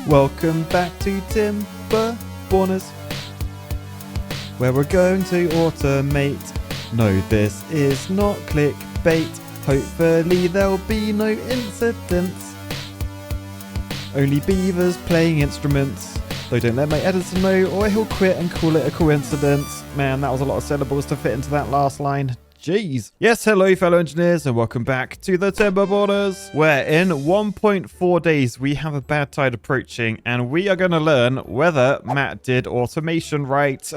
Welcome back to Timberborners, where we're going to automate. No, this is not clickbait. Hopefully there'll be no incidents. Only beavers playing instruments. Though don't let my editor know or he'll quit and call it a coincidence. Man, that was a lot of syllables to fit into that last line. Jeez. Yes, hello fellow engineers and welcome back to the Timberborners, where in 1.4 days we have a bad tide approaching and we are going to learn whether Matt did automation right.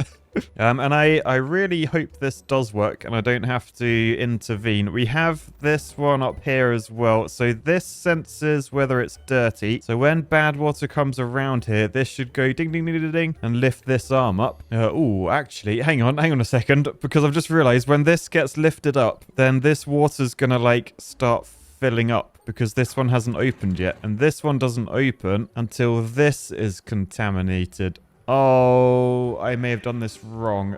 And I really hope this does work and I don't have to intervene. We have this one up here as well. So this senses whether it's dirty. So when bad water comes around here, this should go ding, ding, ding, ding, ding and lift this arm up. Oh, actually, hang on a second. Because I've just realized when this gets lifted up, then this water's going to like start filling up because this one hasn't opened yet. And this one doesn't open until this is contaminated. Oh, I may have done this wrong.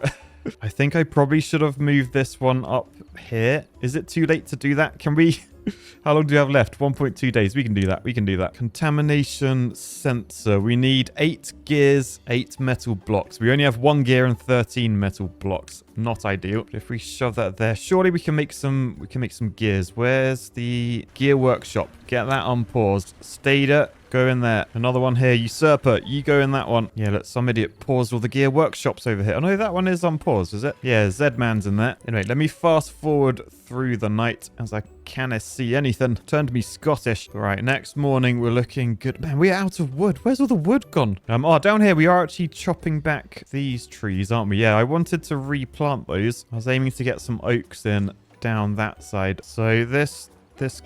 I think I probably should have moved this one up here. Is it too late to do that? Can we... How long do we have left? 1.2 days. We can do that. We can do that. Contamination sensor. We need 8 gears, 8 metal blocks. We only have 1 gear and 13 metal blocks. Not ideal. But if we shove that there, surely we can make some gears. Where's the gear workshop? Get that unpaused. Stader. Go in there. Another one here. Usurper, you go in that one. Yeah, look, some idiot paused all the gear workshops over here. Oh, no, that one is unpaused, is it? Yeah, Z-Man's in there. Anyway, let me fast forward through the night as I can't see anything. Turned me Scottish. All right, next morning, we're looking good. Man, we're out of wood. Where's all the wood gone? Oh, down here, we are actually chopping back these trees, aren't we? Yeah, I wanted to replant those. I was aiming to get some oaks in down that side. So this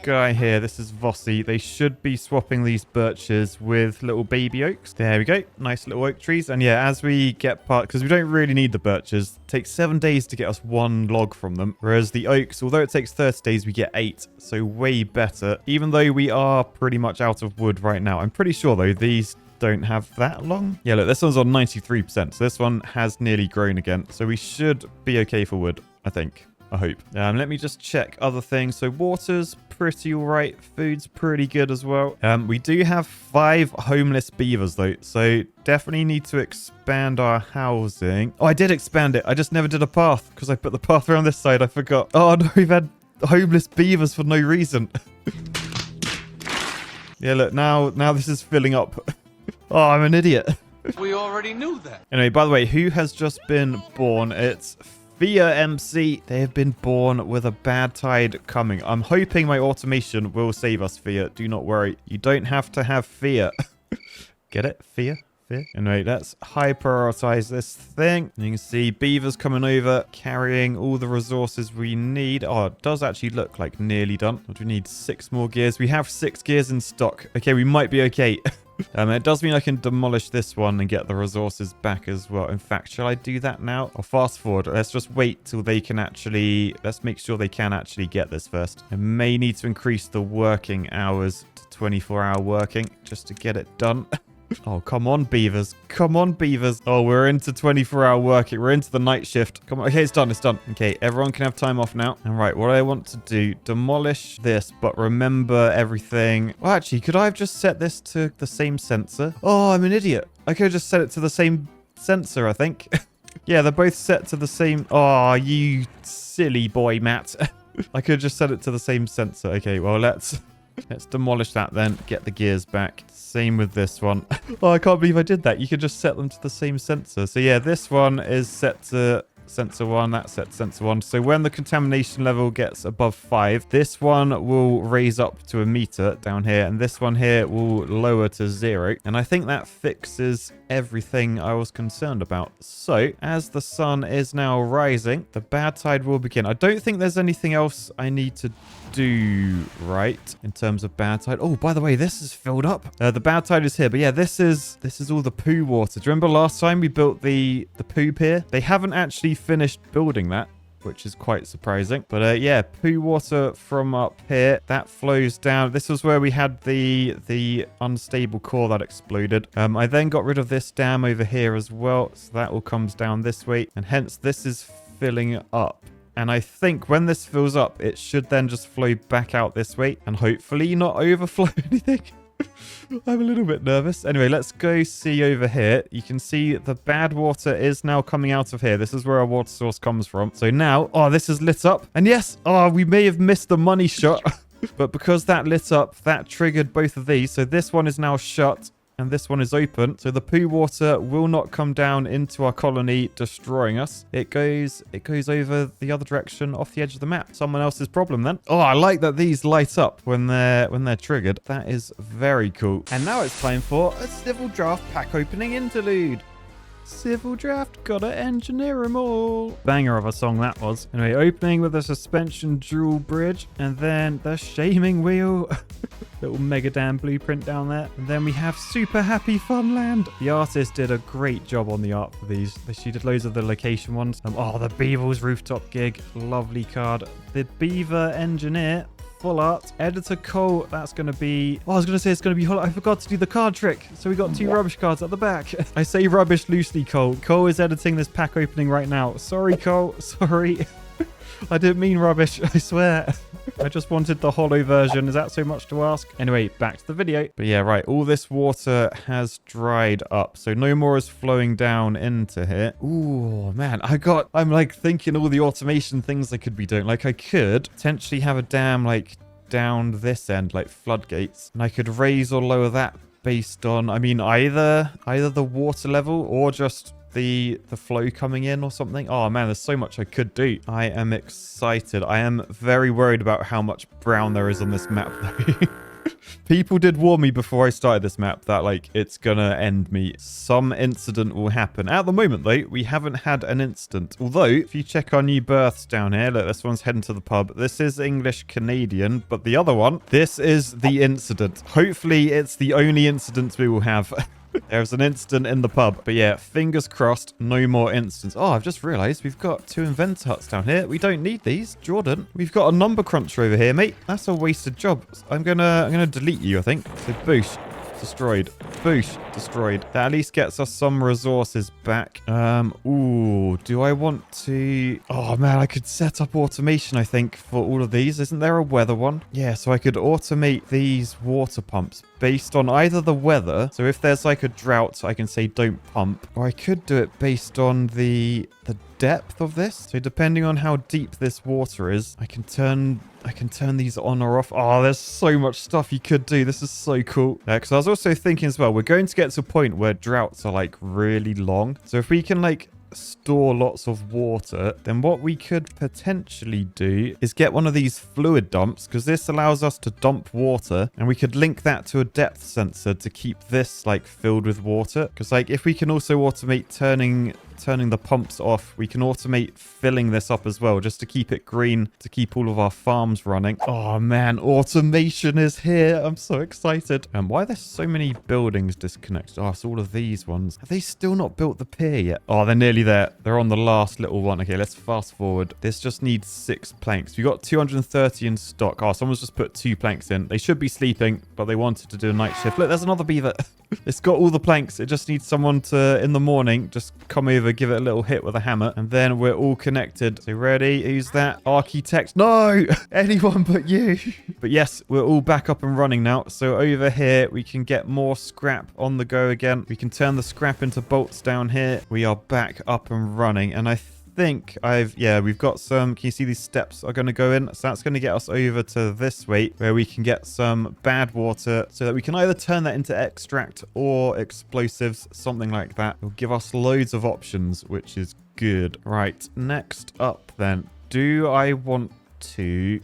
guy here, this is Vossi. They should be swapping these birches with little baby oaks. There we go. Nice little oak trees. And yeah, as we get part, because we don't really need the birches, it takes 7 days to get us 1 log from them. Whereas the oaks, although it takes 30 days, we get 8. So way better. Even though we are pretty much out of wood right now. I'm pretty sure though, these don't have that long. Yeah, look, this one's on 93%. So this one has nearly grown again. So we should be okay for wood, I think. I hope. Let me just check other things. So water's pretty all right. Food's pretty good as well. We do have 5 homeless beavers though. So definitely need to expand our housing. Oh, I did expand it. I just never did a path because I put the path around this side. I forgot. Oh no, we've had homeless beavers for no reason. Yeah, look, now this is filling up. Oh, I'm an idiot. We already knew that. Anyway, by the way, who has just been born? It's Fear MC. They have been born with a bad tide coming. I'm hoping my automation will save us, Fear. Do not worry. You don't have to have fear. Get it? Fear? Fear? Anyway, let's high prioritize this thing. You can see beavers coming over, carrying all the resources we need. Oh, it does actually look like nearly done. What do we need? 6 more gears. We have 6 gears in stock. Okay, we might be okay. It does mean I can demolish this one and get the resources back as well. In fact, shall I do that now? I'll fast forward. Let's just wait till they can actually... Let's make sure they can actually get this first. I may need to increase the working hours to 24-hour working just to get it done. Oh, come on, beavers. Come on, beavers. Oh, we're into 24-hour working. We're into the night shift. Come on. Okay, it's done. It's done. Okay, everyone can have time off now. All right, what I want to do, demolish this, but remember everything. Well, actually, could I have just set this to the same sensor? Oh, I'm an idiot. I could have just set it to the same sensor, I think. Yeah, they're both set to the same... Oh, you silly boy, Matt. I could have just set it to the same sensor. Okay, well, let's demolish that then. Get the gears back. Same with this one. Oh, I can't believe I did that. You could just set them to the same sensor. So yeah, this one is set to sensor 1. That's set to sensor 1. So when the contamination level gets above 5, this one will raise up to 1 meter down here. And this one here will lower to 0. And I think that fixes everything I was concerned about. So as the sun is now rising, the bad tide will begin. I don't think there's anything else I need to do right in terms of bad tide. Oh, by the way, this is filled up. The bad tide is here, but yeah, this is all the poo water. Do you remember last time we built the poo pier? They haven't actually finished building that, which is quite surprising. But yeah, poo water from up here that flows down. This was where we had the unstable core that exploded. I then got rid of this dam over here as well, so that all comes down this way, and hence this is filling up. And I think when this fills up, it should then just flow back out this way and hopefully not overflow anything. I'm a little bit nervous. Anyway, let's go see over here. You can see the bad water is now coming out of here. This is where our water source comes from. So now, oh, this is lit up. And yes, oh, we may have missed the money shot. But because that lit up, that triggered both of these. So this one is now shut. And this one is open. So the poo water will not come down into our colony, destroying us. It goes over the other direction off the edge of the map. Someone else's problem then. Oh, I like that these light up when they're triggered. That is very cool. And now it's time for a civil draft pack opening interlude. Civil draft, gotta engineer them all. Banger of a song that was. Anyway, opening with a suspension dual bridge. And then the shaming wheel. Little Mega Dam blueprint down there. And then we have Super Happy Funland. The artist did a great job on the art for these. She did loads of the location ones. Oh, the Beavers rooftop gig. Lovely card. The Beaver Engineer. Full art. Editor Cole, that's going to be... Oh, I was going to say it's going to be... I forgot to do the card trick. So we got 2 rubbish cards at the back. I say rubbish loosely, Cole. Cole is editing this pack opening right now. Sorry, Cole. Sorry. I didn't mean rubbish, I swear. I just wanted the hollow version. Is that so much to ask? Anyway, back to the video. But yeah, right. All this water has dried up. So no more is flowing down into here. Ooh, man. I'm like thinking all the automation things I could be doing. Like I could potentially have a dam like down this end, like floodgates. And I could raise or lower that based on, I mean, either the water level or just the flow coming in or something. Oh man, there's so much I could do. I am excited. I am very worried about how much brown there is on this map though. People did warn me before I started this map that like it's gonna end me. Some incident will happen. At the moment though, we haven't had an incident. Although if you check our new berths down here, look, this one's heading to the pub. This is English Canadian, but the other one, this is the incident. Hopefully it's the only incident we will have. There's an incident in the pub. But yeah, fingers crossed, no more incidents. Oh, I've just realized we've got 2 inventor huts down here. We don't need these. Jordan, we've got a number cruncher over here, mate. That's a wasted job. I'm gonna delete you, I think. So boosh. Destroyed. Boosh. Destroyed. That at least gets us some resources back. Ooh, do I want to... Oh, man, I could set up automation, I think, for all of these. Isn't there a weather one? Yeah, so I could automate these water pumps based on either the weather. So if there's like a drought, I can say don't pump. Or I could do it based on the depth of this. So depending on how deep this water is, I can turn these on or off. Oh, there's so much stuff you could do. This is so cool. Because I was also thinking as well, we're going to get to a point where droughts are like really long. So if we can like store lots of water, then what we could potentially do is get one of these fluid dumps, because this allows us to dump water, and we could link that to a depth sensor to keep this like filled with water. Because like if we can also automate turning the pumps off, we can automate filling this up as well, just to keep it green, to keep all of our farms running. Oh man, automation is here. I'm so excited. And why are there so many buildings disconnected? Oh, it's all of these ones. Have they still not built the pier yet? Oh, they're nearly there. They're on the last little one. Okay, let's fast forward. This just needs 6 planks. We got 230 in stock. Oh, someone's just put 2 planks in. They should be sleeping, but they wanted to do a night shift. Look, there's another beaver. It's got all the planks. It just needs someone to, in the morning, just come over, give it a little hit with a hammer, and then we're all connected. So ready? Who's that? Architect? No! Anyone but you. But yes, we're all back up and running now. So over here, we can get more scrap on the go again. We can turn the scrap into bolts down here. We are back up and running, and I think we've got some, can you see these steps are going to go in? So that's going to get us over to this way where we can get some bad water so that we can either turn that into extract or explosives, something like that. It'll give us loads of options, which is good. Right, next up then, do I want to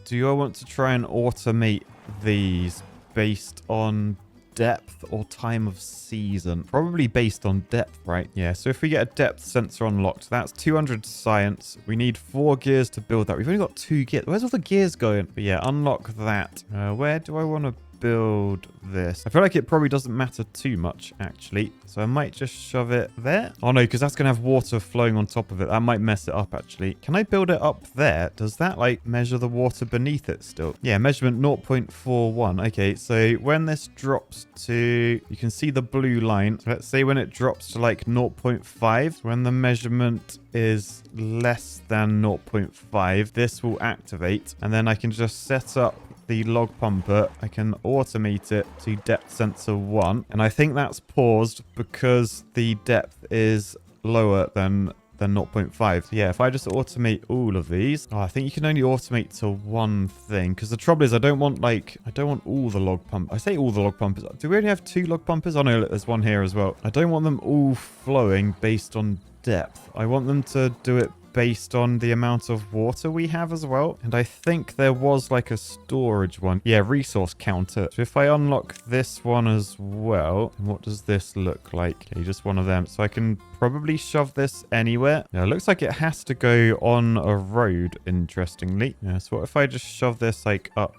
try and automate these based on depth or time of season? Probably based on depth, right? Yeah, so if we get a depth sensor unlocked, that's 200 science. We need 4 gears to build that. We've only got 2 gears. Where's all the gears going? But yeah, unlock that. Where do I want to build this? I feel like it probably doesn't matter too much, actually. So I might just shove it there. Oh no, because that's going to have water flowing on top of it. That might mess it up, actually. Can I build it up there? Does that like measure the water beneath it still? Yeah, measurement 0.41. Okay, so when this drops to, you can see the blue line. So let's say when it drops to like 0.5, when the measurement is less than 0.5, this will activate. And then I can just set up the log pumper, I can automate it to depth sensor 1. And I think that's paused because the depth is lower than 0.5. So yeah, if I just automate all of these, I think you can only automate to one thing, because the trouble is I don't want all the log pump. I say all the log pumpers. Do we only have 2 log pumpers? Oh no, there's one here as well. I don't want them all flowing based on depth. I want them to do it based on the amount of water we have as well. And I think there was like a storage one. Yeah, resource counter. So if I unlock this one as well, what does this look like? Okay, just one of them. So I can probably shove this anywhere. Yeah, it looks like it has to go on a road, interestingly. Yeah, so what if I just shove this like up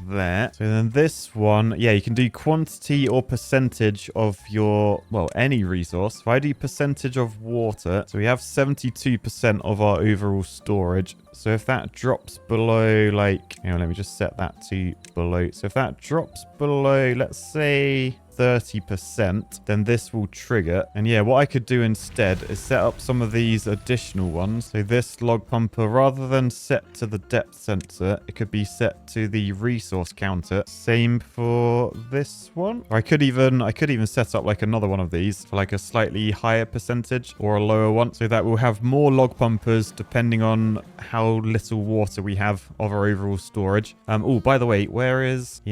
there? So then this one, yeah, you can do quantity or percentage of your, well, any resource. If I do percentage of water, so we have 72% of our overall storage. So if that drops below, like, hang on, let me just set that to below. So if that drops below, let's say 30%, then this will trigger. And yeah, what I could do instead is set up some of these additional ones. So this log pumper, rather than set to the depth sensor, it could be set to the resource counter. Same for this one. Or I could even set up like another one of these for like a slightly higher percentage or a lower one, so that we'll have more log pumpers depending on how little water we have of our overall storage. Oh, by the way, where's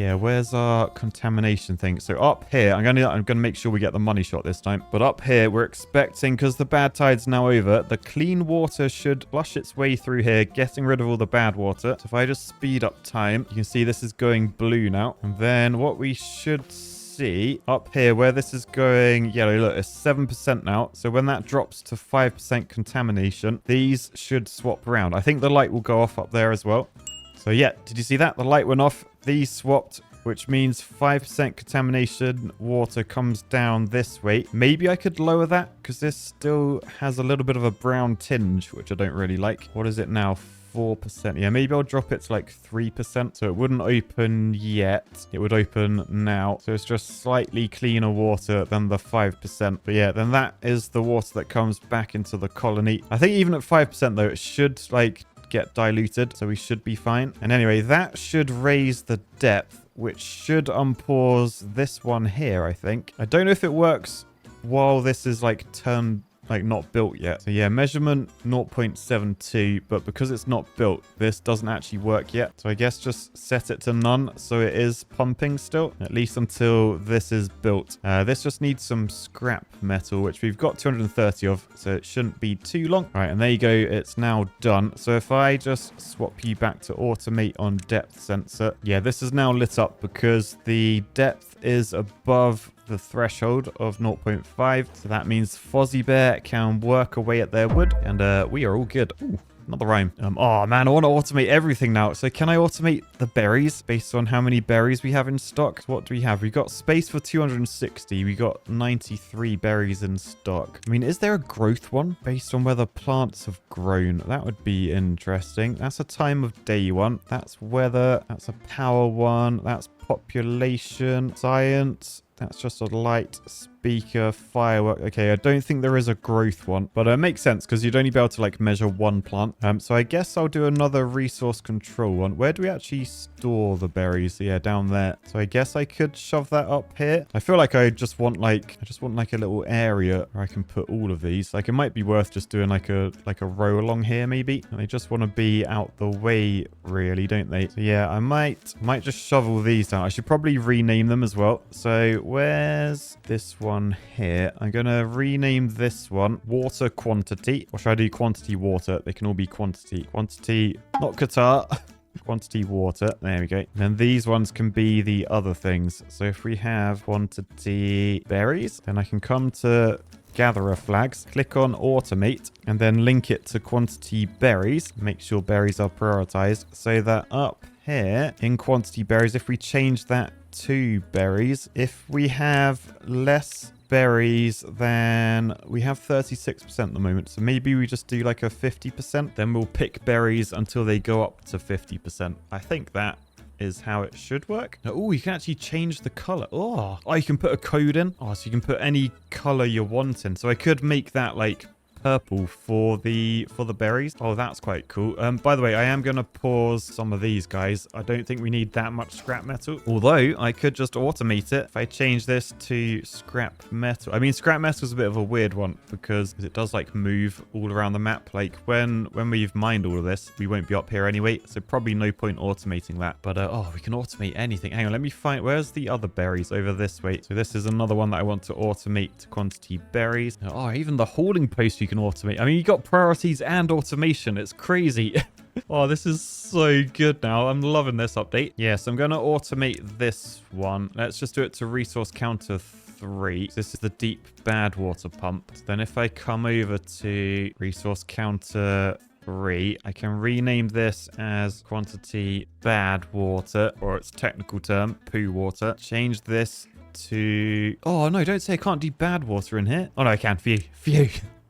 our contamination thing? So up here, I'm gonna make sure we get the money shot this time. But up here, we're expecting, because the bad tide's now over, the clean water should flush its way through here, getting rid of all the bad water. So if I just speed up time, you can see this is going blue now. And then what we should see up here where this is going yellow, look, it's 7% now. So when that drops to 5% contamination, these should swap around. I think the light will go off up there as well. So yeah, did you see that? The light went off, these swapped, which means 5% contamination water comes down this way. Maybe I could lower that because this still has a little bit of a brown tinge, which I don't really like. What is it now? 4%. Yeah, maybe I'll drop it to like 3%. So it wouldn't open yet. It would open now. So it's just slightly cleaner water than the 5%. But yeah, then that is the water that comes back into the colony. I think even at 5% though, it should like get diluted. So we should be fine. And anyway, that should raise the depth, which should unpause this one here, I think. I don't know if it works while this is like turned, like not built yet. So yeah, measurement 0.72, but because it's not built, this doesn't actually work yet. So I guess just set it to none so it is pumping still, at least until this is built. This just needs some scrap metal, which we've got 230 of, so it shouldn't be too long. All right, and there you go, it's now done. So if I just swap you back to automate on depth sensor, yeah, this is now lit up because the depth is above the threshold of 0.5. So that means Fozzie Bear can work away at their wood, and we are all good. Ooh, another rhyme. Oh man, I want to automate everything now. So can I automate the berries based on how many berries we have in stock? What do we have? We've got space for 260. We got 93 berries in stock. I mean, is there a growth one based on whether plants have grown? That would be interesting. That's a time of day one. That's weather. That's a power one. That's population, science. That's just a light, speaker, firework. Okay, I don't think there is a growth one, but it makes sense because you'd only be able to like measure one plant. So I guess I'll do another resource control one. Where do we actually store the berries? Yeah, down there. So I guess I could shove that up here. I feel like I just want like a little area where I can put all of these. Like it might be worth just doing like a row along here maybe. And they just want to be out the way really, don't they? So yeah, I might just shovel these down. I should probably rename them as well. So where's this one here? I'm going to rename this one water quantity. Or should I do quantity water? They can all be quantity. Quantity, not Qatar. Quantity water. There we go. And then these ones can be the other things. So if we have quantity berries, then I can come to gatherer flags, click on automate, and then link it to quantity berries. Make sure berries are prioritized so that up here in quantity berries, if we change that to berries, if we have less berries than we have 36% at the moment, so maybe we just do like a 50%, then we'll pick berries until they go up to 50%. I think that is how it should work. Oh, you can actually change the color. Oh, you can put a code in. Oh, so you can put any color you want in. So I could make that like purple for the berries. Oh, that's quite cool. By the way, I am going to pause some of these guys. I don't think we need that much scrap metal. Although, I could just automate it if I change this to scrap metal. I mean, scrap metal is a bit of a weird one because it does like move all around the map. Like when we've mined all of this, we won't be up here anyway. So probably no point automating that. But oh, we can automate anything. Hang on, let me find, where's the other berries over this way? So this is another one that I want to automate to quantity berries. Oh, even the hauling post you can automate. I mean, you got priorities and automation. It's crazy. Oh, this is so good now. I'm loving this update. Yes, I'm going to automate this one. Let's just do it to resource counter 3. This is the deep bad water pump. Then if I come over to resource counter 3, I can rename this as quantity bad water, or its technical term, poo water. Change this to... Oh, no, don't say I can't do bad water in here. Oh, no, I can. Phew.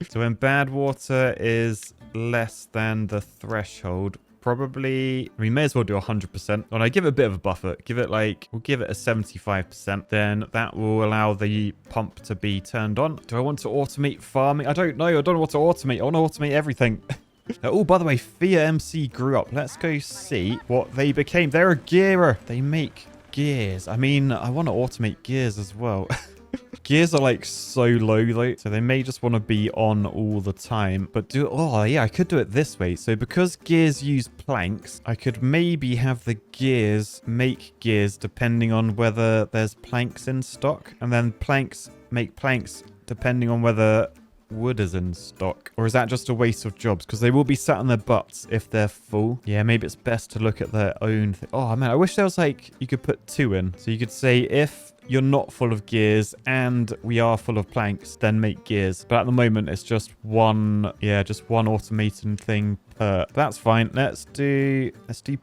So when bad water is less than the threshold, probably, I mean, may as well do 100%. Oh, no, give it a bit of a buffer. Give it like, we'll give it a 75%. Then that will allow the pump to be turned on. Do I want to automate farming? I don't know. I don't know what to automate. I want to automate everything. Oh, by the way, Fia MC grew up. Let's go see what they became. They're a gearer. They make gears. I mean, I want to automate gears as well. Gears are like so low though, so they may just want to be on all the time. But oh yeah, I could do it this way. So because gears use planks, I could maybe have the gears make gears depending on whether there's planks in stock, and then planks make planks depending on whether wood is in stock. Or is that just a waste of jobs? Because they will be sat on their butts if they're full. Yeah, maybe it's best to look at their own thing. Oh man, I wish there was like, you could put 2 in. So you could say if you're not full of gears and we are full of planks, then make gears. But at the moment, it's just one, yeah, just one automating thing per. That's fine. Let's do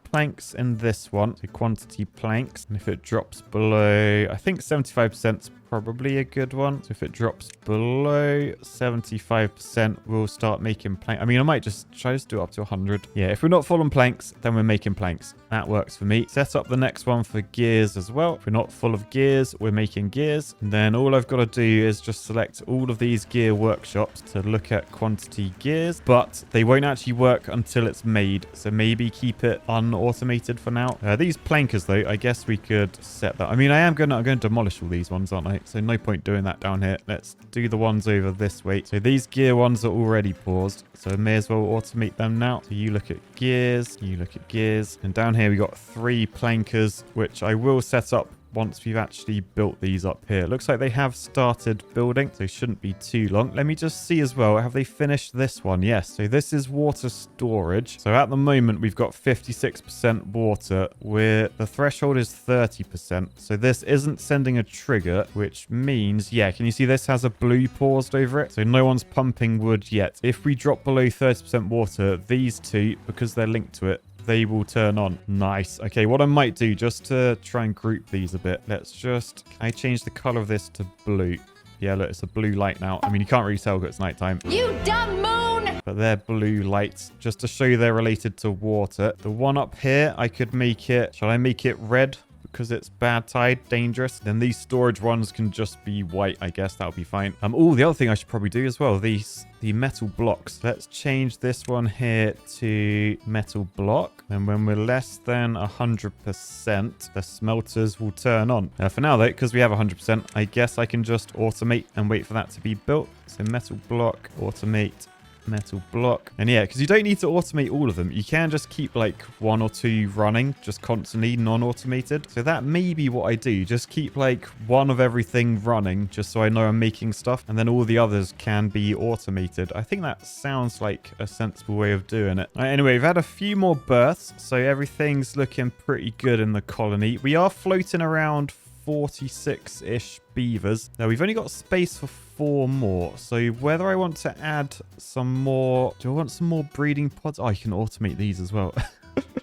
planks in this one. So quantity planks. And if it drops below, I think 75% is probably a good one. So if it drops below 75%, we'll start making planks. I mean, I might just try to do up to 100. Yeah, if we're not full on planks, then we're making planks. That works for me. Set up the next one for gears as well. If we're not full of gears, we're making gears. And then all I've got to do is just select all of these gear workshops to look at quantity gears, but they won't actually work until it's made. So maybe keep it unautomated for now. These plankers though, I guess we could set that. I mean, I'm going to demolish all these ones, aren't I? So no point doing that down here. Let's do the ones over this way. So these gear ones are already paused, so I may as well automate them now. So you look at gears, you look at gears, and down here we got 3 plankers, which I will set up once we've actually built these up here. Looks like they have started building, so it shouldn't be too long. Let me just see as well. Have they finished this one? Yes. So this is water storage. So at the moment, we've got 56% water, where the threshold is 30%. So this isn't sending a trigger, which means, yeah, can you see this has a blue paused over it? So no one's pumping wood yet. If we drop below 30% water, these two, because they're linked to it, they will turn on. Nice. Okay, what I might do just to try and group these a bit, let's just, can I change the color of this to blue? Yeah, look, it's a blue light now. I mean, you can't really tell because it's nighttime. You dumb moon! But they're blue lights, just to show you they're related to water. The one up here, I could make it, shall I make it red? Because it's bad tide, dangerous. Then these storage ones can just be white, I guess. That'll be fine. Oh, the other thing I should probably do as well, the metal blocks. Let's change this one here to metal block. And when we're less than 100%, the smelters will turn on. For now though, because we have 100%, I guess I can just automate and wait for that to be built. So metal block, automate, metal block. And yeah, because you don't need to automate all of them. You can just keep like 1 or 2 running just constantly non-automated. So that may be what I do. Just keep like 1 of everything running just so I know I'm making stuff, and then all the others can be automated. I think that sounds like a sensible way of doing it. Anyway, we've had a few more births, so everything's looking pretty good in the colony. We are floating around 46-ish beavers. Now, we've only got space for 4 more. So whether I want to add some more... Do I want some more breeding pods? Oh, you can automate these as well.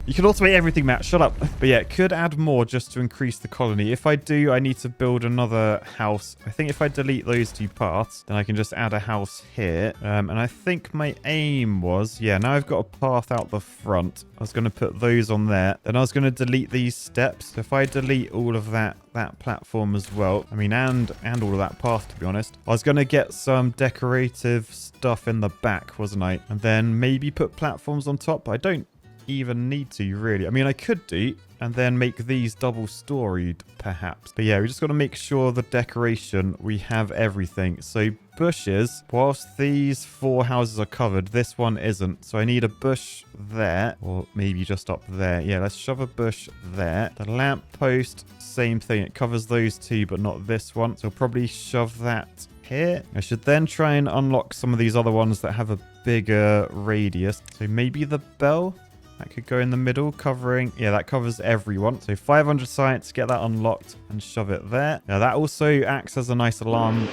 You can automate everything, Matt. Shut up. But yeah, could add more just to increase the colony. If I do, I need to build another house. I think if I delete those 2 paths, then I can just add a house here. And I think my aim was, yeah, now I've got a path out the front. I was going to put those on there. Then I was going to delete these steps. So if I delete all of that platform as well, I mean, and all of that path, to be honest, I was going to get some decorative stuff in the back, wasn't I? And then maybe put platforms on top. I don't even need to, really. I mean, I could do, and then make these double-storied, perhaps. But yeah, we just got to make sure the decoration, we have everything. So bushes, whilst these 4 houses are covered, this one isn't. So I need a bush there, or maybe just up there. Yeah, let's shove a bush there. The lamp post, same thing. It covers those 2, but not this one. So I'll probably shove that here. I should then try and unlock some of these other ones that have a bigger radius. So maybe the bell. That could go in the middle, covering... Yeah, that covers everyone. So 500 science, get that unlocked and shove it there. Now, that also acts as a nice alarm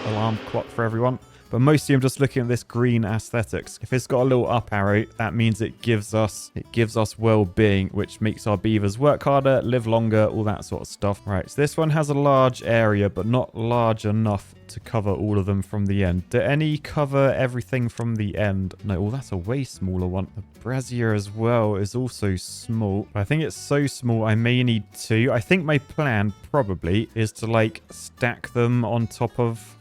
clock for everyone. But mostly I'm just looking at this green aesthetics. If it's got a little up arrow, that means it gives us well-being, which makes our beavers work harder, live longer, all that sort of stuff. Right, so this one has a large area, but not large enough to cover all of them from the end. Do any cover everything from the end? No, that's a way smaller one. The brazier as well is also small. I think it's so small I may need 2. I think my plan probably is to like stack them on top of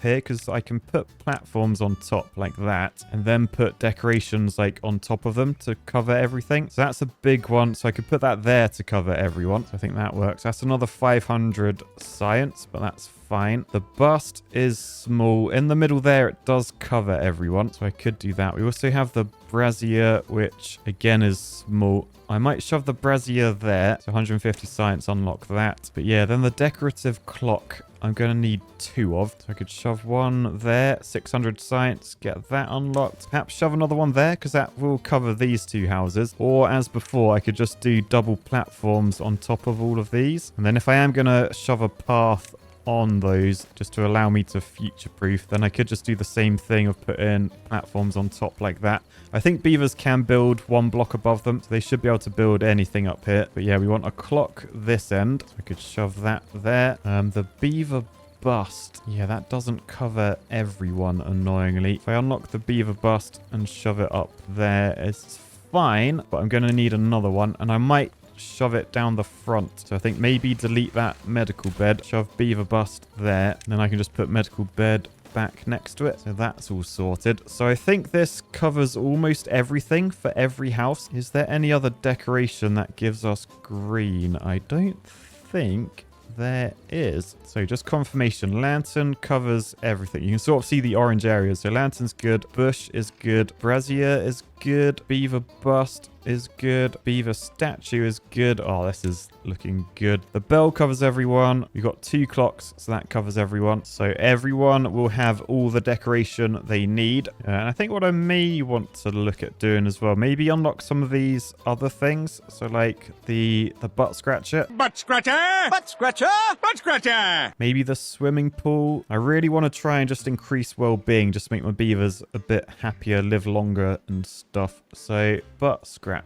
here, because I can put platforms on top like that and then put decorations like on top of them to cover everything. So that's a big one. So I could put that there to cover everyone. So I think that works. That's another 500 science, but that's fine. The bust is small. In the middle there, it does cover everyone. So I could do that. We also have the brazier, which again is small. I might shove the brazier there. So 150 science, unlock that. But yeah, then the decorative clock, I'm going to need 2 of. So I could shove one there, 600 science, get that unlocked. Perhaps shove another one there, because that will cover these 2 houses. Or as before, I could just do double platforms on top of all of these. And then if I am going to shove a path on those just to allow me to future-proof, then I could just do the same thing of putting platforms on top like that. I think beavers can build 1 block above them, so they should be able to build anything up here. But yeah, we want a clock this end, so I could shove that there. The beaver bust, yeah, that doesn't cover everyone, annoyingly. If I unlock the beaver bust and shove it up there, it's fine, but I'm going to need another one, and I might shove it down the front. So I think maybe delete that medical bed, shove beaver bust there, and then I can just put medical bed back next to it. So that's all sorted. So I think this covers almost everything for every house. Is there any other decoration that gives us green? I don't think there is. So just confirmation. Lantern covers everything. You can sort of see the orange areas. So lantern's good. Bush is good. Brazier is good. Beaver bust is good. Beaver statue is good. Oh, this is looking good. The bell covers everyone. We've got 2 clocks, so that covers everyone. So everyone will have all the decoration they need. And I think what I may want to look at doing as well, maybe unlock some of these other things. So like the butt scratcher. Butt scratcher! Butt scratcher! Butt scratcher! Maybe the swimming pool. I really want to try and just increase well-being, just to make my beavers a bit happier, live longer and stuff. So butt scratcher.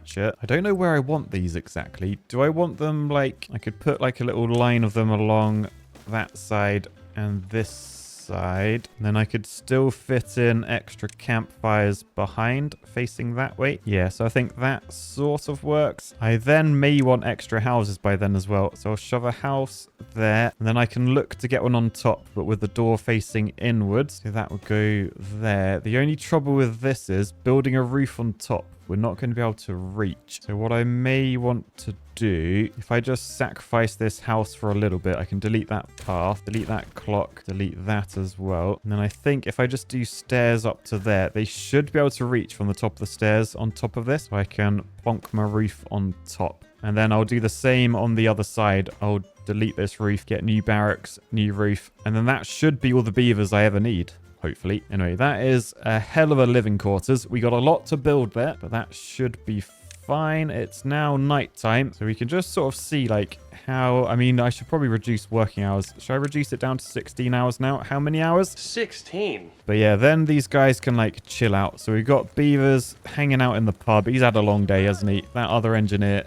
I don't know where I want these exactly. Do I want them like... I could put like a little line of them along that side and this side. And then I could still fit in extra campfires behind, facing that way. Yeah, so I think that sort of works. I then may want extra houses by then as well. So I'll shove a house there. And then I can look to get one on top, but with the door facing inwards. So that would go there. The only trouble with this is building a roof on top. We're not going to be able to reach. So what I may want to do, if I just sacrifice this house for a little bit, I can delete that path, delete that clock, delete that as well. And then I think if I just do stairs up to there, they should be able to reach from the top of the stairs on top of this. So I can plonk my roof on top. And then I'll do the same on the other side. I'll delete this roof, get new barracks, new roof. And then that should be all the beavers I ever need. Hopefully. Anyway, that is a hell of a living quarters. We got a lot to build there, but that should be fine. It's now nighttime, so we can just sort of see like how, I mean, I should probably reduce working hours. Should I reduce it down to 16 hours now? How many hours? 16. But yeah, then these guys can like chill out. So we've got Beavers hanging out in the pub. He's had a long day, hasn't he? That other engineer,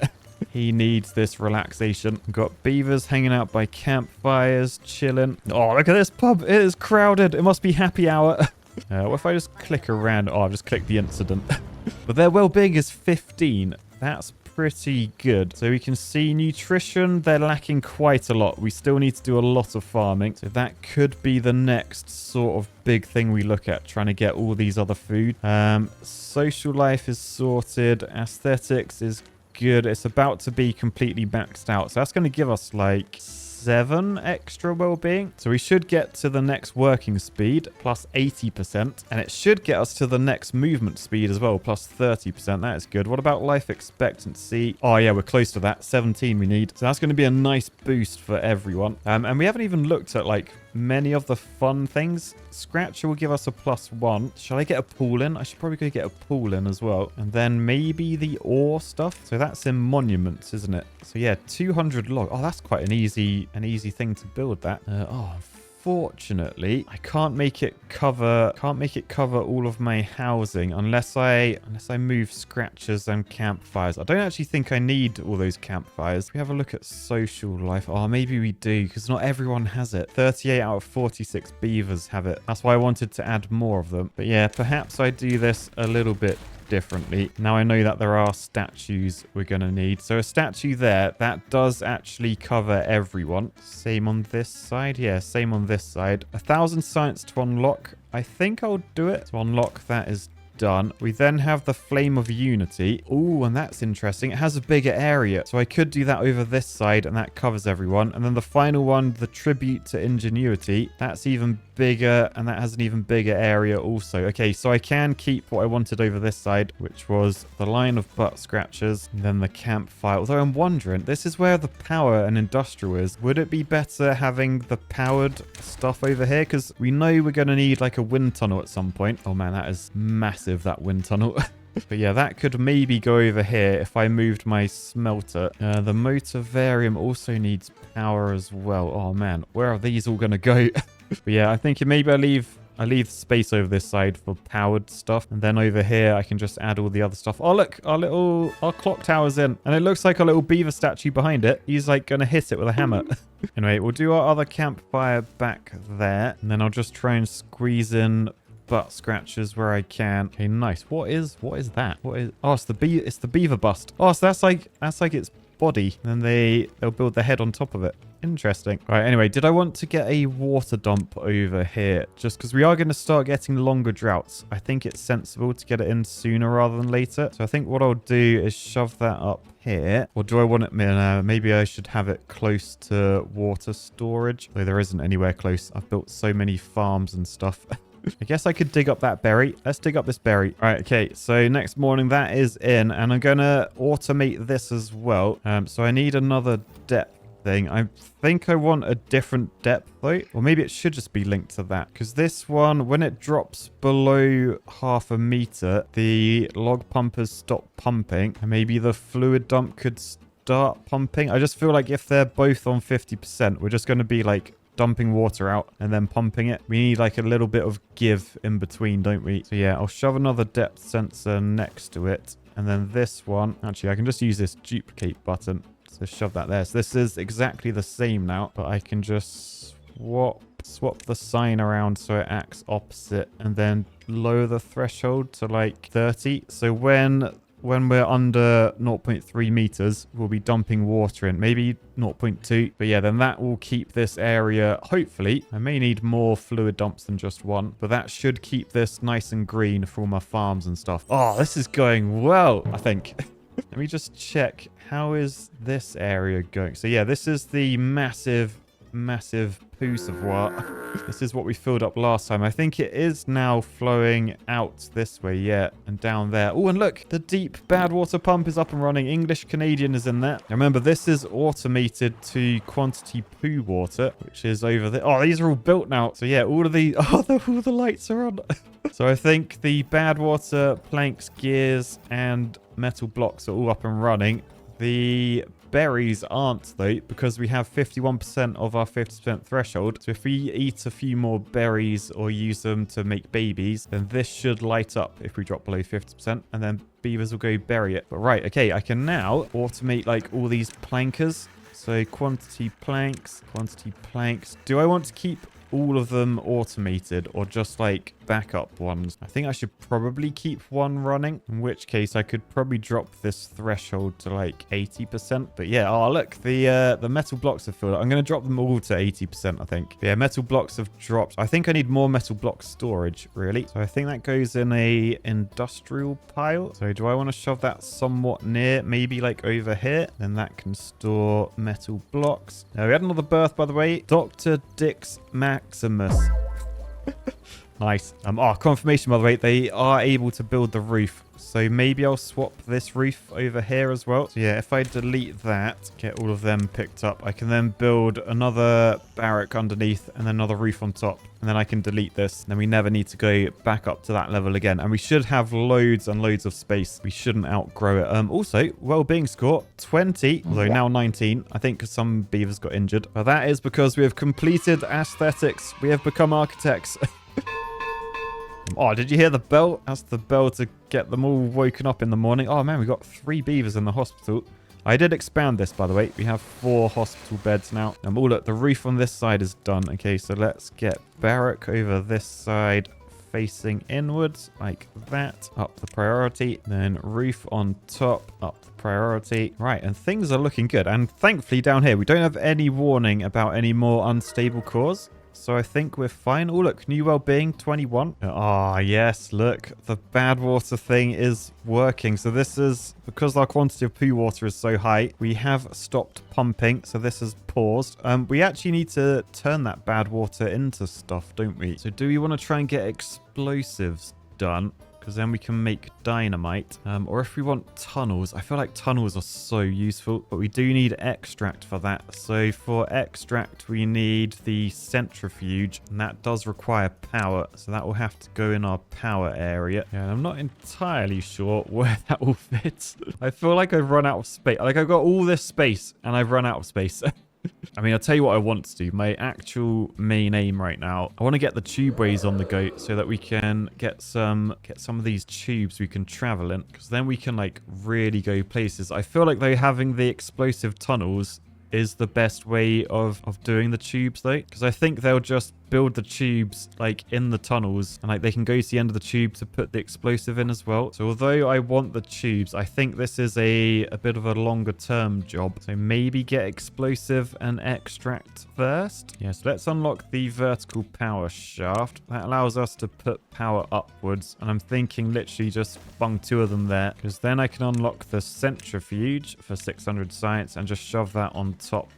he needs this relaxation. We've got Beavers hanging out by campfires, chilling. Oh, look at this pub. It is crowded. It must be happy hour. What if I just click around? Oh, I've just clicked the incident. But their well-being is 15. That's pretty good. So we can see nutrition. They're lacking quite a lot. We still need to do a lot of farming. So that could be the next sort of big thing we look at, trying to get all these other food. Social life is sorted. Aesthetics is good. It's about to be completely maxed out. So that's going to give us like 7 extra well-being. So we should get to the next working speed plus 80%, and it should get us to the next movement speed as well plus 30%. That is good. What about life expectancy? Oh yeah, we're close to that. 17 we need. So that's going to be a nice boost for everyone. And we haven't even looked at like many of the fun things. Scratcher will give us a +1. Shall I get a pool in? I should probably go get a pool in as well. And then maybe the ore stuff. So that's in monuments, isn't it? So yeah, 200 log. Oh, that's quite an easy thing to build that. Unfortunately, I can't make it cover all of my housing unless I move scratchers and campfires. I don't actually think I need all those campfires. We have a look at social life. Oh, maybe we do, because not everyone has it. 38 out of 46 beavers have it. That's why I wanted to add more of them. But yeah, perhaps I do this a little bit differently. Now I know that there are statues we're going to need. So a statue there, that does actually cover everyone. Same on this side. Yeah, same on this side. 1,000 science to unlock. I think I'll do it. To unlock that is done. We then have the Flame of Unity. Oh, and that's interesting. It has a bigger area. So I could do that over this side and that covers everyone. And then the final one, the Tribute to Ingenuity. That's even bigger and that has an even bigger area also. Okay, so I can keep what I wanted over this side, which was the line of butt scratchers and then the campfire. Although I'm wondering, this is where the power and industrial is. Would it be better having the powered stuff over here? Because we know we're going to need like a wind tunnel at some point. Oh man, that is massive, that wind tunnel. But yeah, that could maybe go over here if I moved my smelter. The motivarium also needs power as well. Oh man, where are these all going to go? But yeah, I think maybe I leave space over this side for powered stuff. And then over here, I can just add all the other stuff. Oh, look, our clock tower's in. And it looks like a little beaver statue behind it. He's like going to hit it with a hammer. Anyway, we'll do our other campfire back there. And then I'll just try and squeeze in butt scratches where I can. Okay, nice. What is that? Oh, it's the beaver bust. Oh, so that's like its body. And then they'll build the head on top of it. Interesting. All right, anyway, did I want to get a water dump over here? Just because we are going to start getting longer droughts. I think it's sensible to get it in sooner rather than later. So I think what I'll do is shove that up here. Or do I want it... maybe I should have it close to water storage. Though there isn't anywhere close. I've built so many farms and stuff. I guess I could dig up that berry. Let's dig up this berry. All right, okay. So next morning, that is in. And I'm going to automate this as well. So I need another depth thing. I think I want a different depth though. Or maybe it should just be linked to that. Because this one, when it drops below 0.5 meter, the log pumpers stop pumping. And maybe the fluid dump could start pumping. I just feel like if they're both on 50%, we're just going to be like dumping water out and then pumping it. We need like a little bit of give in between, don't we? So yeah, I'll shove another depth sensor next to it. And then this one, actually, I can just use this duplicate button. So shove that there. So this is exactly the same now, but I can just swap the sign around so it acts opposite and then lower the threshold to like 30. So when we're under 0.3 meters, we'll be dumping water in. Maybe 0.2. But yeah, then that will keep this area, hopefully. I may need more fluid dumps than just one. But that should keep this nice and green for all my farms and stuff. Oh, this is going well, I think. Let me just check. How is this area going? So yeah, this is the massive poo reservoir. This is what we filled up last time. I think it is now flowing out this way, yeah, and down there. Oh, and look, the deep bad water pump is up and running. English Canadian is in there. Now remember, this is automated to quantity poo water, which is over there. Oh, these are all built now. So yeah, all of the all the lights are on. So I think the bad water, planks, gears, and metal blocks are all up and running. The berries aren't, though, because we have 51% of our 50% threshold. So if we eat a few more berries or use them to make babies, then this should light up if we drop below 50%, and then beavers will go bury it. But right, okay, I can now automate like all these plankers. So quantity planks. Do I want to keep all of them automated or just like backup ones? I think I should probably keep one running, in which case I could probably drop this threshold to like 80%. But yeah, oh look, the metal blocks have filled up. I'm going to drop them all to 80%, I think. Yeah, metal blocks have dropped. I think I need more metal block storage, really. So I think that goes in a industrial pile. So do I want to shove that somewhat near, maybe like over here? Then that can store metal blocks. Now we had another birth, by the way. Dr. Dix Maximus. Nice. Confirmation, by the way, they are able to build the roof. So maybe I'll swap this roof over here as well. So yeah, if I delete that, get all of them picked up, I can then build another barrack underneath and then another roof on top. And then I can delete this. Then we never need to go back up to that level again. And we should have loads and loads of space. We shouldn't outgrow it. Also, well-being score, 20, although now 19. I think some beavers got injured. But that is because we have completed aesthetics. We have become architects. Oh, did you hear the bell? That's the bell to get them all woken up in the morning. Oh, man, we got 3 beavers in the hospital. I did expand this, by the way. We have 4 hospital beds now. Oh, look, the roof on this side is done. Okay, so let's get barrack over this side facing inwards like that. Up the priority. Then roof on top. Up the priority. Right, and things are looking good. And thankfully down here, we don't have any warning about any more unstable cores. So I think we're fine. Oh, look, new well-being, 21. Ah, yes, look, the bad water thing is working. So this is, because our quantity of poo water is so high, we have stopped pumping. So this has paused. We actually need to turn that bad water into stuff, don't we? So do we want to try and get explosives done? Because then we can make dynamite. Or if we want tunnels, I feel like tunnels are so useful, but we do need extract for that. So for extract, we need the centrifuge, and that does require power. So that will have to go in our power area. Yeah, and I'm not entirely sure where that will fit. I feel like I've run out of space. Like I've got all this space and I've run out of space. I mean, I'll tell you what I want to do. My actual main aim right now, I want to get the tubeways on the go so that we can get some of these tubes we can travel in, because then we can like really go places. I feel like though having the explosive tunnels is the best way of doing the tubes though, because I think they'll just build the tubes like in the tunnels, and like they can go to the end of the tube to put the explosive in as well. So although I want the tubes, I think this is a bit of a longer term job. So maybe get explosive and extract first. Yes, let's unlock the vertical power shaft. That allows us to put power upwards, and I'm thinking literally just bung 2 of them there, because then I can unlock the centrifuge for 600 science and just shove that on top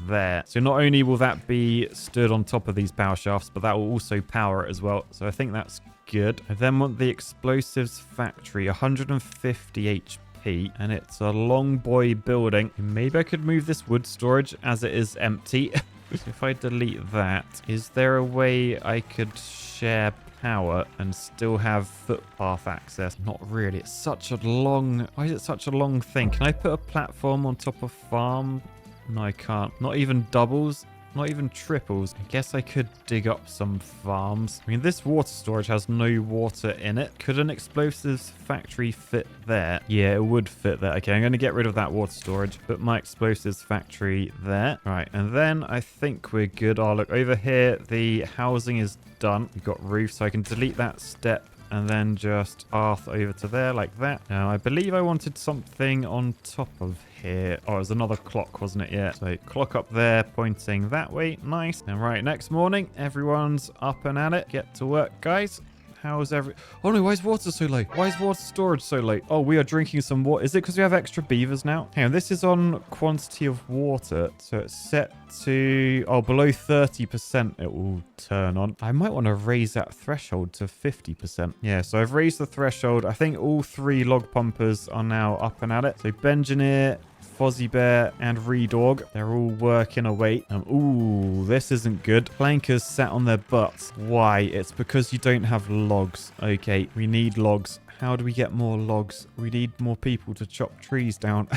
there. So not only will that be stood on top of these power shafts, but that will also power it as well. So I think that's good. I then want the explosives factory, 150 HP, and it's a long boy building. Maybe I could move this wood storage as it is empty. If I delete that, is there a way I could share power and still have footpath access? Not really. It's such a long... Why is it such a long thing? Can I put a platform on top of farm? No, I can't. Not even doubles. Not even triples. I guess I could dig up some farms. I mean, this water storage has no water in it. Could an explosives factory fit there? Yeah, it would fit there. Okay, I'm going to get rid of that water storage. Put my explosives factory there. Right, and then I think we're good. Oh, look, over here, the housing is done. We've got roof, so I can delete that step and then just path over to there like that. Now, I believe I wanted something on top of here. Oh, it was another clock, wasn't it? Yeah. So clock up there pointing that way. Nice. And right, next morning, everyone's up and at it. Get to work, guys. How's Oh no, why is water so low? Why is water storage so low? Oh, we are drinking some water. Is it because we have extra beavers now? Hang on, this is on quantity of water. So it's set to... Oh, below 30% it will turn on. I might want to raise that threshold to 50%. Yeah, so I've raised the threshold. I think all 3 log pumpers are now up and at it. So Benjineer, Fozzie Bear, and Redog, they're all working away. Ooh, this isn't good. Plankers sat on their butts. Why? It's because you don't have logs. Okay, we need logs. How do we get more logs? We need more people to chop trees down.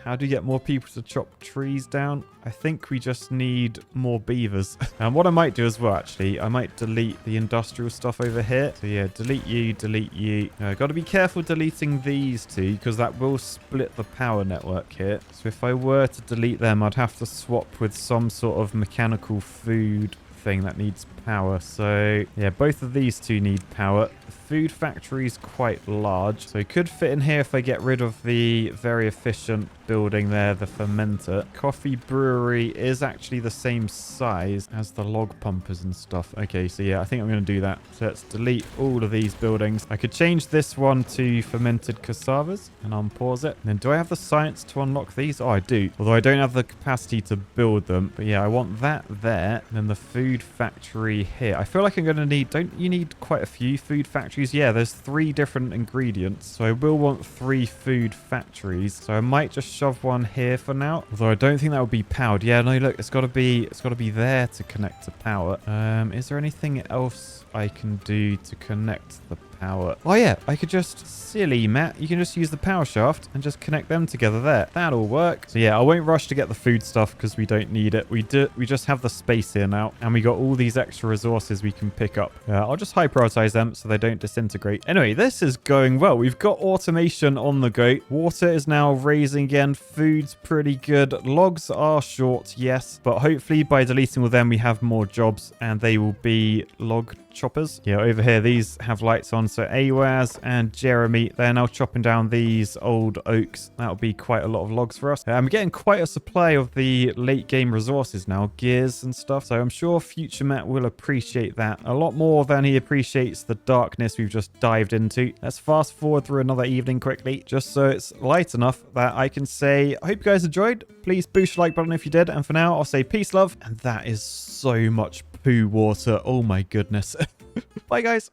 How do you get more people to chop trees down? I think we just need more beavers. And what I might do as well, actually, I might delete the industrial stuff over here. So yeah, delete you, delete you. Got to be careful deleting these two because that will split the power network here. So if I were to delete them, I'd have to swap with some sort of mechanical food thing that needs power. So yeah, both of these two need power. The food factory is quite large, so it could fit in here if I get rid of the very efficient building there, the fermenter. Coffee brewery is actually the same size as the log pumpers and stuff. Okay, so yeah, I think I'm going to do that. So let's delete all of these buildings. I could change this one to fermented cassavas and unpause it. And then do I have the science to unlock these? Oh, I do. Although I don't have the capacity to build them. But yeah, I want that there. And then the food factory here. I feel like I'm going to need... Don't you need quite a few food factories? Yeah, there's 3 different ingredients. So I will want 3 food factories. So I might just shove one here for now. Although I don't think that would be powered. Yeah, no, look, it's got to be there to connect to power. Is there anything else I can do to connect the power? Oh yeah, I could just... Silly, Matt. You can just use the power shaft and just connect them together there. That'll work. So yeah, I won't rush to get the food stuff because we don't need it. We just have the space here now, and we got all these extra resources we can pick up. I'll just high prioritize them so they don't disintegrate. Anyway, this is going well. We've got automation on the go. Water is now raising again. Food's pretty good. Logs are short, yes, but hopefully by deleting all them, we have more jobs and they will be log choppers. Yeah, over here, these have lights on. So Awaz and Jeremy, they're now chopping down these old oaks. That'll be quite a lot of logs for us. I'm getting quite a supply of the late game resources now, gears and stuff. So I'm sure future Matt will appreciate that a lot more than he appreciates the darkness we've just dived into. Let's fast forward through another evening quickly, just so it's light enough that I can say, I hope you guys enjoyed. Please boost the like button if you did. And for now, I'll say peace, love. And that is so much poo water. Oh my goodness. Bye, guys.